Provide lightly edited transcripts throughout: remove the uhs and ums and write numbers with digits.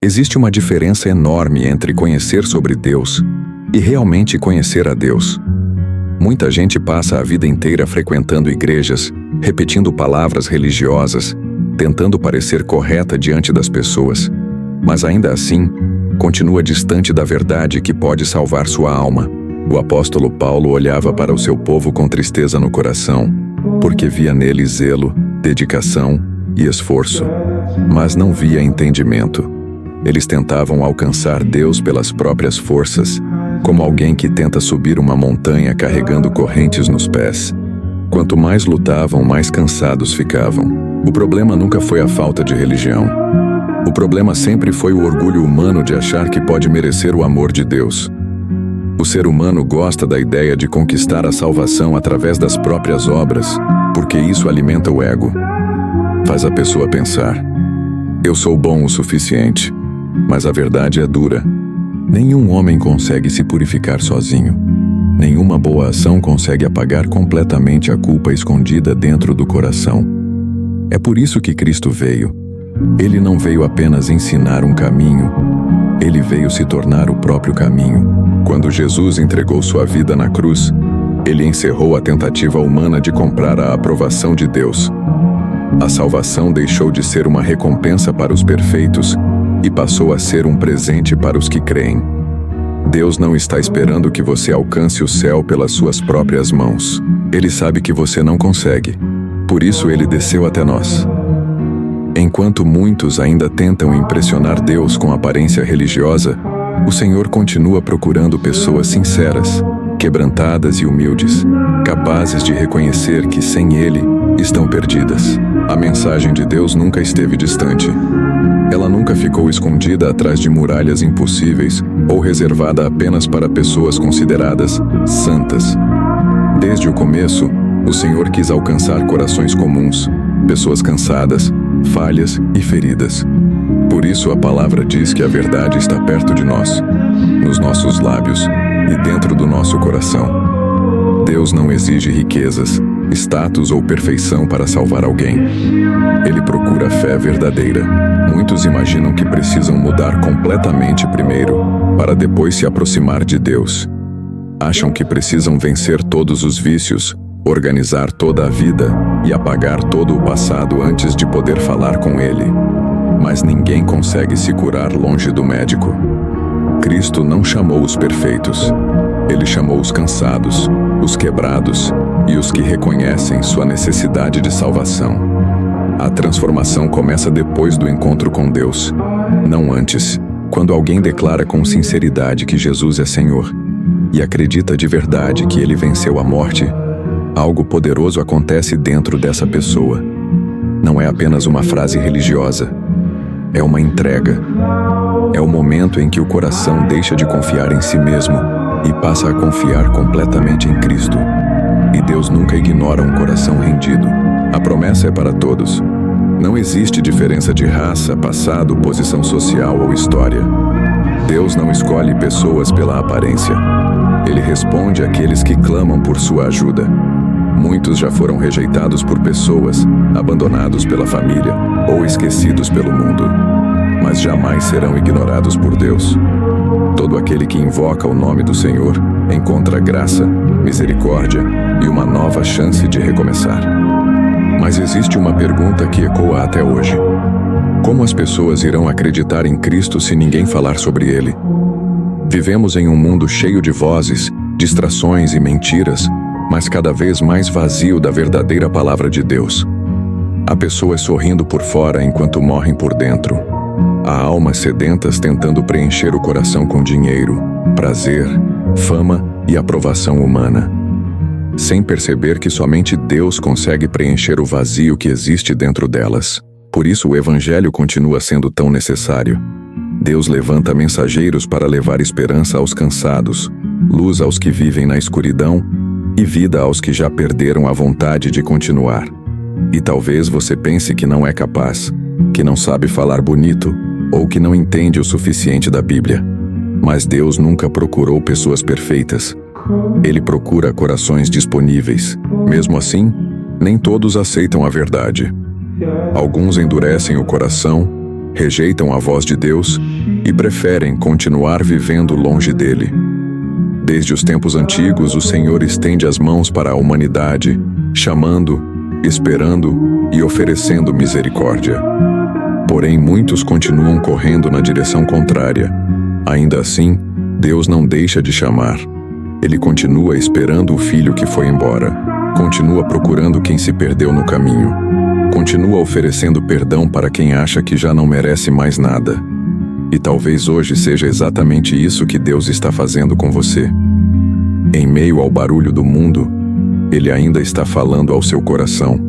Existe uma diferença enorme entre conhecer sobre Deus e realmente conhecer a Deus. Muita gente passa a vida inteira frequentando igrejas, repetindo palavras religiosas, tentando parecer correta diante das pessoas, mas ainda assim, continua distante da verdade que pode salvar sua alma. O apóstolo Paulo olhava para o seu povo com tristeza no coração, porque via nele zelo, dedicação e esforço, mas não via entendimento. Eles tentavam alcançar Deus pelas próprias forças, como alguém que tenta subir uma montanha carregando correntes nos pés. Quanto mais lutavam, mais cansados ficavam. O problema nunca foi a falta de religião. O problema sempre foi o orgulho humano de achar que pode merecer o amor de Deus. O ser humano gosta da ideia de conquistar a salvação através das próprias obras, porque isso alimenta o ego. Faz a pessoa pensar: eu sou bom o suficiente. Mas a verdade é dura. Nenhum homem consegue se purificar sozinho. Nenhuma boa ação consegue apagar completamente a culpa escondida dentro do coração. É por isso que Cristo veio. Ele não veio apenas ensinar um caminho, ele veio se tornar o próprio caminho. Quando Jesus entregou sua vida na cruz, ele encerrou a tentativa humana de comprar a aprovação de Deus. A salvação deixou de ser uma recompensa para os perfeitos e passou a ser um presente para os que creem. Deus não está esperando que você alcance o céu pelas suas próprias mãos. Ele sabe que você não consegue. Por isso ele desceu até nós. Enquanto muitos ainda tentam impressionar Deus com aparência religiosa, o Senhor continua procurando pessoas sinceras, quebrantadas e humildes, capazes de reconhecer que sem Ele estão perdidas. A mensagem de Deus nunca esteve distante. Ela nunca ficou escondida atrás de muralhas impossíveis ou reservada apenas para pessoas consideradas santas. Desde o começo, o Senhor quis alcançar corações comuns, pessoas cansadas, falhas e feridas. Por isso a palavra diz que a verdade está perto de nós, nos nossos lábios e dentro do nosso coração. Deus não exige riquezas, status ou perfeição para salvar alguém. Ele procura a fé verdadeira. Muitos imaginam que precisam mudar completamente primeiro, para depois se aproximar de Deus. Acham que precisam vencer todos os vícios, organizar toda a vida e apagar todo o passado antes de poder falar com Ele. Mas ninguém consegue se curar longe do médico. Cristo não chamou os perfeitos. Ele chamou os cansados, os quebrados e os que reconhecem sua necessidade de salvação. A transformação começa depois do encontro com Deus, não antes. Quando alguém declara com sinceridade que Jesus é Senhor e acredita de verdade que Ele venceu a morte, algo poderoso acontece dentro dessa pessoa. Não é apenas uma frase religiosa, é uma entrega. É o momento em que o coração deixa de confiar em si mesmo e passa a confiar completamente em Cristo. E Deus nunca ignora um coração rendido. A promessa é para todos. Não existe diferença de raça, passado, posição social ou história. Deus não escolhe pessoas pela aparência. Ele responde àqueles que clamam por sua ajuda. Muitos já foram rejeitados por pessoas, abandonados pela família ou esquecidos pelo mundo, mas jamais serão ignorados por Deus. Todo aquele que invoca o nome do Senhor encontra graça, misericórdia e uma nova chance de recomeçar. Mas existe uma pergunta que ecoa até hoje: como as pessoas irão acreditar em Cristo se ninguém falar sobre Ele? Vivemos em um mundo cheio de vozes, distrações e mentiras, mas cada vez mais vazio da verdadeira palavra de Deus. Há pessoas sorrindo por fora enquanto morrem por dentro. Há almas sedentas tentando preencher o coração com dinheiro, prazer, fama e aprovação humana, sem perceber que somente Deus consegue preencher o vazio que existe dentro delas. Por isso o Evangelho continua sendo tão necessário. Deus levanta mensageiros para levar esperança aos cansados, luz aos que vivem na escuridão e vida aos que já perderam a vontade de continuar. E talvez você pense que não é capaz, que não sabe falar bonito ou que não entende o suficiente da Bíblia. Mas Deus nunca procurou pessoas perfeitas. Ele procura corações disponíveis. Mesmo assim, nem todos aceitam a verdade. Alguns endurecem o coração, rejeitam a voz de Deus e preferem continuar vivendo longe dele. Desde os tempos antigos, o Senhor estende as mãos para a humanidade, chamando, esperando e oferecendo misericórdia. Porém, muitos continuam correndo na direção contrária. Ainda assim, Deus não deixa de chamar. Ele continua esperando o filho que foi embora. Continua procurando quem se perdeu no caminho. Continua oferecendo perdão para quem acha que já não merece mais nada. E talvez hoje seja exatamente isso que Deus está fazendo com você. Em meio ao barulho do mundo, Ele ainda está falando ao seu coração.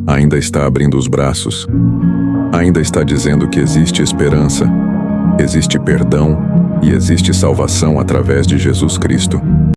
Ainda está abrindo os braços. Ainda está dizendo que existe esperança, existe perdão e existe salvação através de Jesus Cristo.